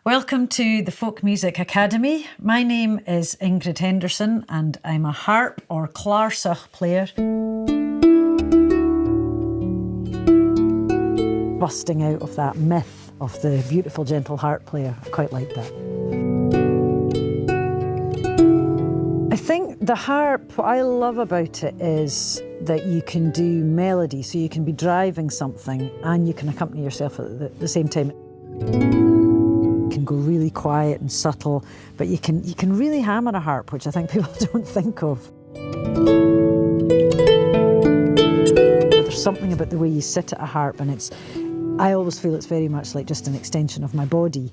Welcome to the Folk Music Academy. My name is Ingrid Henderson and I'm a harp or clarsach player. Busting out of that myth of the beautiful, gentle harp player. I quite like that. I think the harp, what I love about it is that you can do melody, so you can be driving something and you can accompany yourself at the same time. It can go really quiet and subtle, but you can really hammer a harp, which I think people don't think of. There's something about the way you sit at a harp, and I always feel it's very much like just an extension of my body.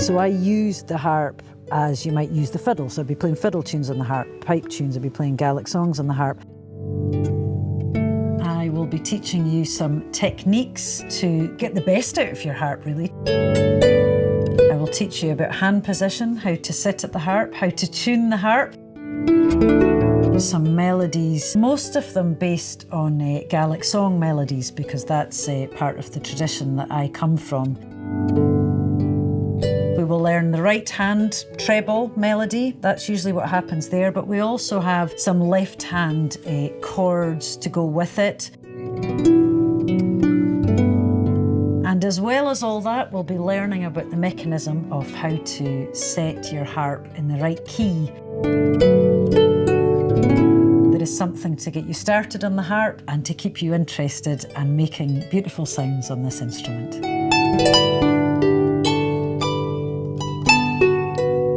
So I use the harp as you might use the fiddle. So I'd be playing fiddle tunes on the harp, pipe tunes, I'd be playing Gallic songs on the harp. I will be teaching you some techniques to get the best out of your harp, really. I will teach you about hand position, how to sit at the harp, how to tune the harp. Some melodies, most of them based on Gallic song melodies, because that's part of the tradition that I come from. We will learn the right hand treble melody, that's usually what happens there, but we also have some left hand chords to go with it. And as well as all that, we'll be learning about the mechanism of how to set your harp in the right key. There is something to get you started on the harp and to keep you interested and making beautiful sounds on this instrument.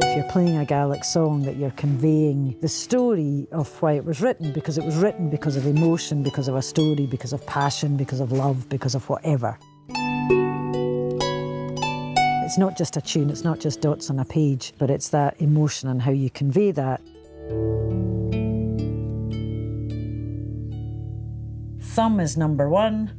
If you're playing a Gallic song, that you're conveying the story of why it was written, because it was written because of emotion, because of a story, because of passion, because of love, because of whatever. It's not just a tune, it's not just dots on a page, but it's that emotion and how you convey that. Thumb is number 1,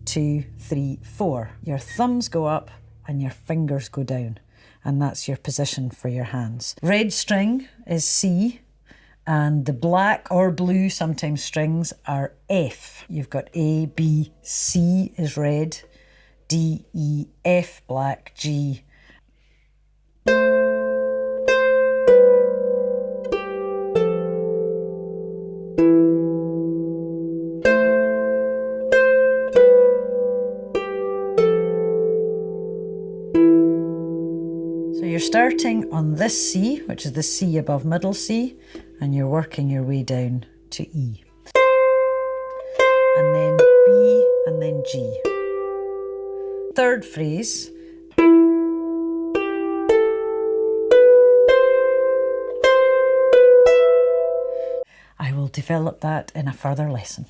2, 3, 4. Your thumbs go up and your fingers go down, and that's your position for your hands. Red string is C, and the black or blue sometimes strings are F. You've got A, B, C is red, D, E, F, black, G. So you're starting on this C, which is the C above middle C, and you're working your way down to E. And then B, and then G. Third phrase. I will develop that in a further lesson.